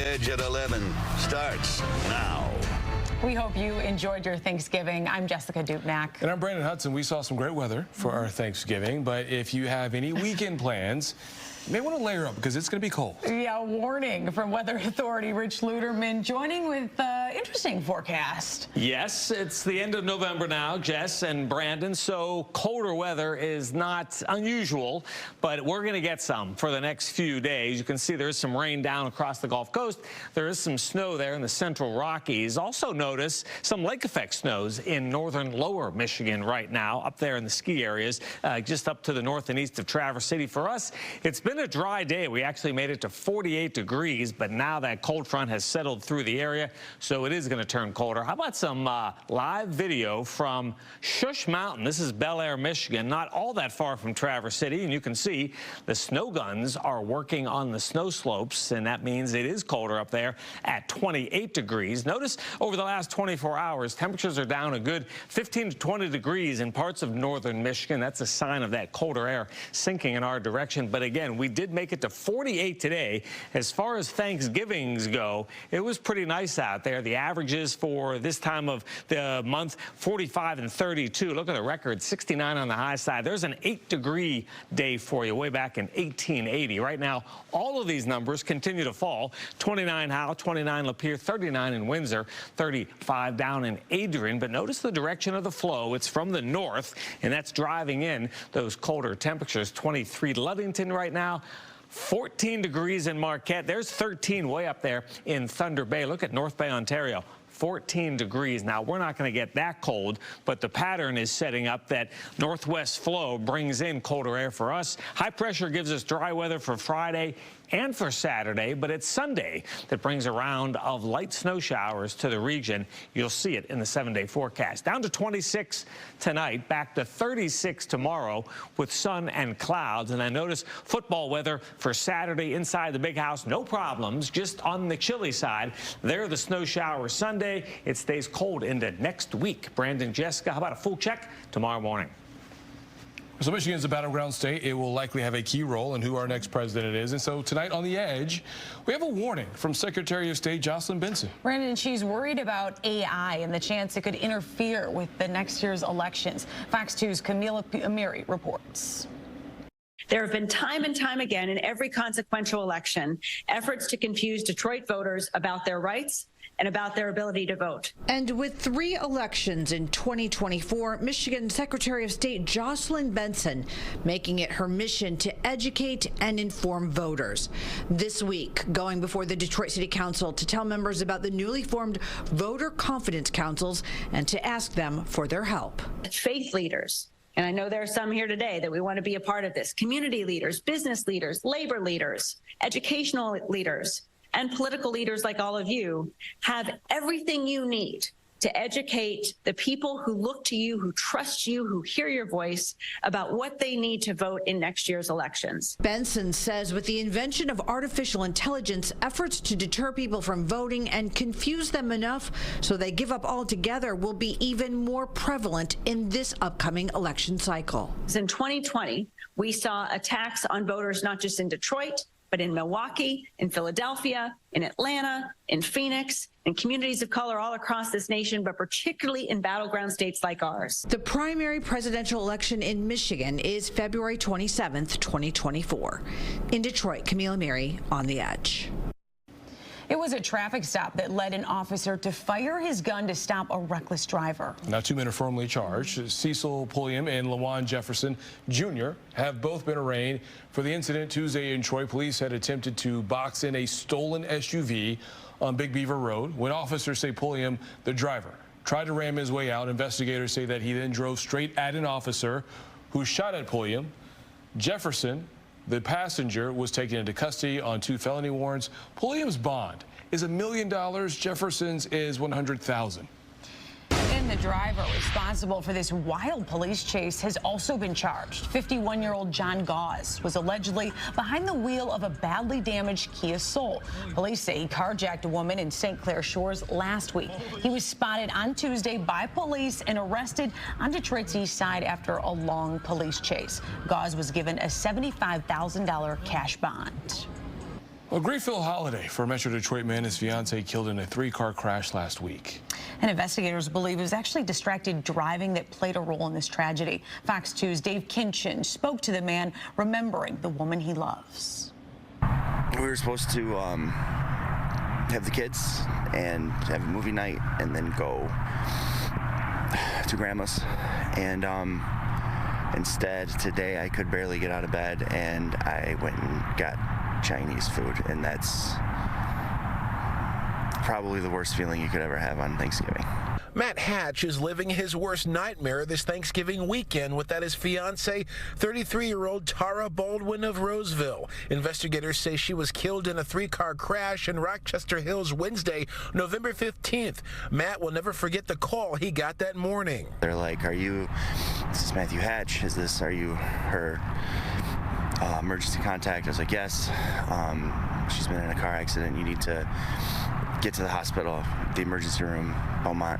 Edge at 11 starts now. We hope you enjoyed your Thanksgiving. I'm Jessica Dupnack. And I'm Brandon Hudson. We saw some great weather for our Thanksgiving, but if you have any weekend plans, you may want to layer up because it's going to be cold. Yeah, warning from Weather Authority Rich Luterman joining with interesting forecast. Yes, it's the end of November now, Jess and Brandon, so colder weather is not unusual, but we're going to get some for the next few days. You can see there's some rain down across the Gulf Coast. There is some snow there in the central Rockies. Also notice some lake effect snows in northern lower Michigan right now, up there in the ski areas, just up to the north and east of Traverse City. For us, it's been a dry day. We actually made it to 48 degrees, but now that cold front has settled through the area, so it is going to turn colder. How about some live video from Shush Mountain? This is Bel Air, Michigan, not all that far from Traverse City, and you can see the snow guns are working on the snow slopes, and that means it is colder up there at 28 degrees. Notice over the last 24 hours, temperatures are down a good 15 to 20 degrees in parts of northern Michigan. That's a sign of that colder air sinking in our direction. But again, we did make it to 48 today. As far as Thanksgivings go, it was pretty nice out there. The averages for this time of the month, 45 and 32. Look at the record, 69 on the high side. There's an 8-degree day for you way back in 1880. Right now, all of these numbers continue to fall. 29 Howe, 29 Lapeer, 39 in Windsor, 35 down in Adrian. But notice the direction of the flow. It's from the north, and that's driving in those colder temperatures. 23 Ludington right now. 14 degrees in Marquette. There's 13 way up there in Thunder Bay. Look at North Bay, Ontario. 14 degrees. Now, we're not going to get that cold, but the pattern is setting up that northwest flow brings in colder air for us. High pressure gives us dry weather for Friday and for Saturday, but it's Sunday that brings a round of light snow showers to the region. You'll see it in the 7-day forecast. Down to 26 tonight, back to 36 tomorrow with sun and clouds. And I notice football weather for Saturday inside the big house, no problems, just on the chilly side. There are the snow showers Sunday. It stays cold into next week. Brandon, Jessica, how about a full check tomorrow morning? So Michigan's a battleground state. It will likely have a key role in who our next president is. And so tonight on The Edge, we have a warning from Secretary of State Jocelyn Benson. Brandon, she's worried about AI and the chance it could interfere with the next year's elections. Fox 2's Camila Amiri reports. There have been time and time again in every consequential election efforts to confuse Detroit voters about their rights and about their ability to vote. And with 3 elections in 2024, Michigan Secretary of State Jocelyn Benson making it her mission to educate and inform voters. This week, going before the Detroit City Council to tell members about the newly formed Voter Confidence Councils and to ask them for their help. Faith leaders, and I know there are some here today that we want to be a part of this, community leaders, business leaders, labor leaders, educational leaders, and political leaders like all of you have everything you need to educate the people who look to you, who trust you, who hear your voice about what they need to vote in next year's elections. Benson says with the invention of artificial intelligence, efforts to deter people from voting and confuse them enough so they give up altogether will be even more prevalent in this upcoming election cycle. In 2020, we saw attacks on voters not just in Detroit, but in Milwaukee, in Philadelphia, in Atlanta, in Phoenix, in communities of color all across this nation, but particularly in battleground states like ours. The primary presidential election in Michigan is February 27th, 2024. In Detroit, Camila Amiri on The Edge. It was a traffic stop that led an officer to fire his gun to stop a reckless driver. Now 2 men are formally charged. Cecil Pulliam and Lawan Jefferson Jr. have both been arraigned for the incident Tuesday in Troy. Police had attempted to box in a stolen SUV on Big Beaver Road when officers say Pulliam, the driver, tried to ram his way out. Investigators say that he then drove straight at an officer who shot at Pulliam. Jefferson, the passenger, was taken into custody on 2 felony warrants. Pulliam's bond is $1 million. Jefferson's is $100,000. And the driver responsible for this wild police chase has also been charged. 51-year-old John Gauze was allegedly behind the wheel of a badly damaged Kia Soul. Police say he carjacked a woman in St. Clair Shores last week. He was spotted on Tuesday by police and arrested on Detroit's east side after a long police chase. Gauze was given a $75,000 cash bond. A grief-filled holiday for a Metro Detroit man and his fiancee killed in a three-car crash last week. And investigators believe it was actually distracted driving that played a role in this tragedy. Fox 2's Dave Kinchin spoke to the man, remembering the woman he loves. We were supposed to have the kids and have a movie night and then go to Grandma's. And instead, today I could barely get out of bed and I went and got Chinese food, and that's probably the worst feeling you could ever have on Thanksgiving. Matt Hatch is living his worst nightmare this Thanksgiving weekend without his fiancée, 33-year-old Tara Baldwin of Roseville. Investigators say she was killed in a three-car crash in Rochester Hills Wednesday, November 15th. Matt will never forget the call he got that morning. They're like, this is Matthew Hatch, are you her emergency contact? I was like, yes. She's been in a car accident. You need to get to the hospital, the emergency room, Beaumont,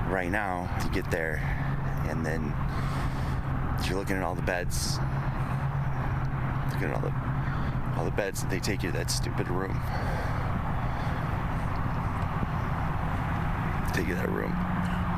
right now. You get there, and then you're looking at all the beds, looking at all the beds that they take you to that stupid room. Take you to that room.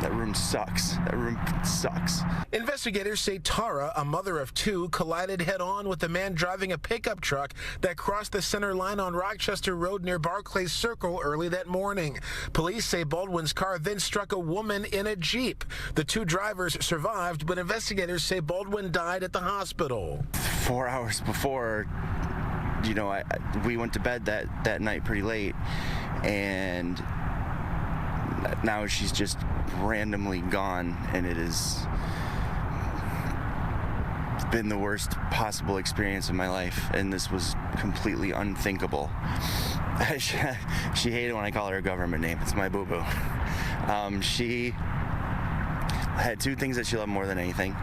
That room sucks. That room sucks. Investigators say Tara, a mother of two, collided head-on with a man driving a pickup truck that crossed the center line on Rochester Road near Barclays Circle early that morning. Police say Baldwin's car then struck a woman in a Jeep. The two drivers survived, but investigators say Baldwin died at the hospital. 4 hours before, we went to bed that night pretty late, and now she's just randomly gone, and it has been the worst possible experience of my life, and this was completely unthinkable. She hated when I call her a government name. It's my boo-boo. She had two things that she loved more than anything.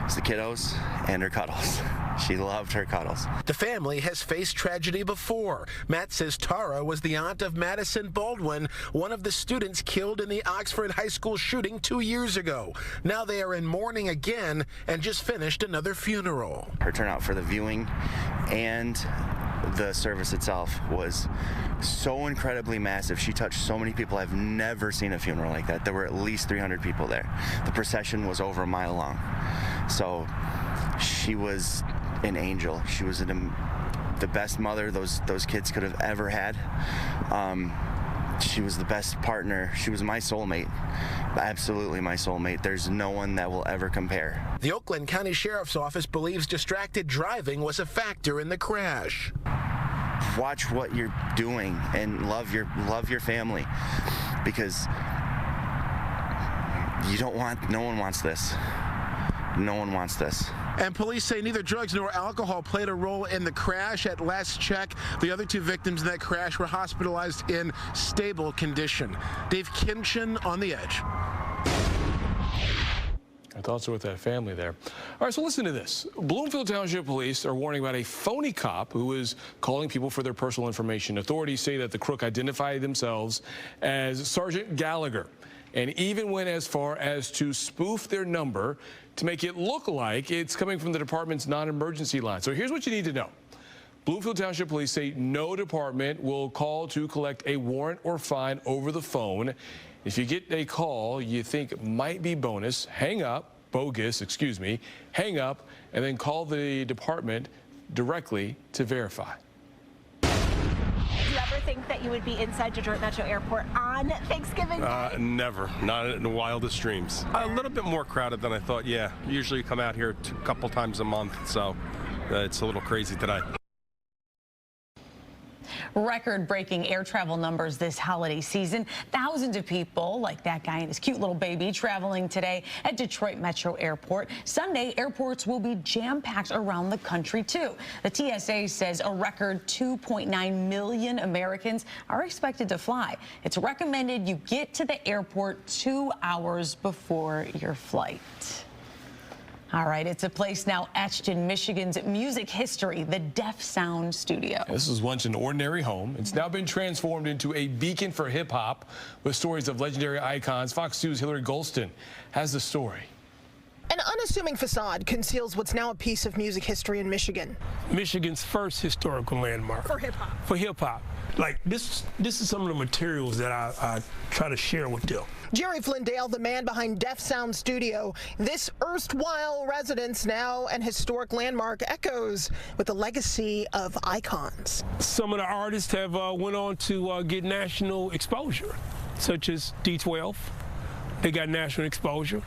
It's the kiddos and her cuddles. She loved her cuddles. The family has faced tragedy before. Matt says Tara was the aunt of Madison Baldwin, one of the students killed in the Oxford High School shooting 2 years ago. Now they are in mourning again and just finished another funeral. Her turnout for the viewing and the service itself was so incredibly massive. She touched so many people. I've never seen a funeral like that. There were at least 300 people there. The procession was over a mile long. So she was an angel. She was the best mother those kids could have ever had. She was the best partner. She was my soulmate. Absolutely my soulmate. There's no one that will ever compare. The Oakland County Sheriff's Office believes distracted driving was a factor in the crash. Watch what you're doing and love your family, because no one wants this. No one wants this. And police say neither drugs nor alcohol played a role in the crash. At last check, the other two victims in that crash were hospitalized in stable condition. Dave Kinchin on The Edge. Our thoughts are with that family there. All right, so listen to this. Bloomfield Township police are warning about a phony cop who is calling people for their personal information. Authorities say that the crook identified themselves as Sergeant Gallagher, and even went as far as to spoof their number to make it look like it's coming from the department's non-emergency line. So here's what you need to know. Bloomfield Township police say no department will call to collect a warrant or fine over the phone. If you get a call you think might be bogus, hang up, hang up, and then call the department directly to verify. Do you ever think that you would be inside Detroit Metro Airport on Thanksgiving Day? Never. Not in the wildest dreams. A little bit more crowded than I thought, yeah. Usually come out here a couple times a month, so it's a little crazy today. Record-breaking air travel numbers this holiday season. Thousands of people, like that guy and his cute little baby, traveling today at Detroit Metro Airport. Sunday, airports will be jam-packed around the country, too. The TSA says a record 2.9 million Americans are expected to fly. It's recommended you get to the airport 2 hours before your flight. All right, it's a place now etched in Michigan's music history, the Deaf Sound Studio. This was once an ordinary home. It's now been transformed into a beacon for hip-hop with stories of legendary icons. Fox 2's Hillary Golston has the story. An unassuming facade conceals what's now a piece of music history in Michigan. Michigan's first historical landmark. For hip-hop. For hip-hop. Like, this is some of the materials that I try to share with them. Jerry Flindale, the man behind Def Sound Studio. This erstwhile residence, now an historic landmark, echoes with the legacy of icons. Some of the artists have went on to get national exposure, such as D12. They got national exposure.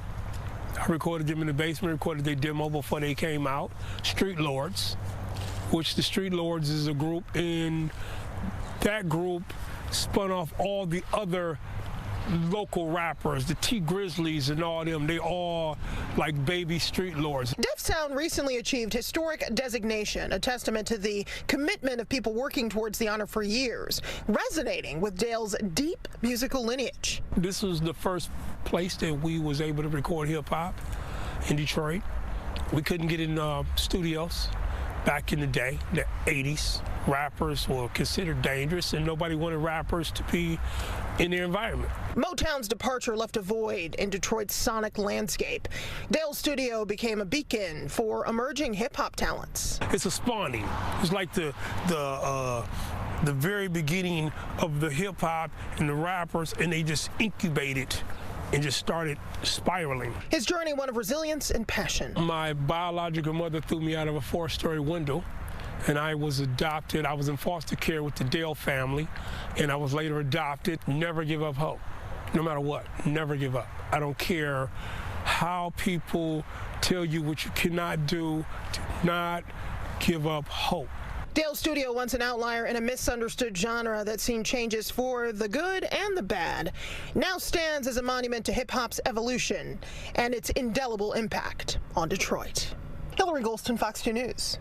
I recorded them in the basement, recorded their demo before they came out. Street Lords, which the Street Lords is a group, and that group spun off all the other local rappers, the T Grizzlies and all them. They all like baby Street Lords. Def Sound recently achieved historic designation, a testament to the commitment of people working towards the honor for years, resonating with Dale's deep musical lineage. This was the first place that we was able to record hip-hop in Detroit. We couldn't get in studios back in the day, the 80s. Rappers were considered dangerous, and nobody wanted rappers to be in their environment. Motown's departure left a void in Detroit's sonic landscape. Dale's studio became a beacon for emerging hip-hop talents. It's a spawning. It's like the very beginning of the hip-hop and the rappers, and they just incubated and just started spiraling. His journey, one of resilience and passion. My biological mother threw me out of a 4-story window, and I was adopted. I was in foster care with the Dale family, and I was later adopted. Never give up hope, no matter what. Never give up. I don't care how people tell you what you cannot do. Do not give up hope. Dale's studio, once an outlier in a misunderstood genre that's seen changes for the good and the bad, now stands as a monument to hip-hop's evolution and its indelible impact on Detroit. Hillary Golston, Fox 2 News.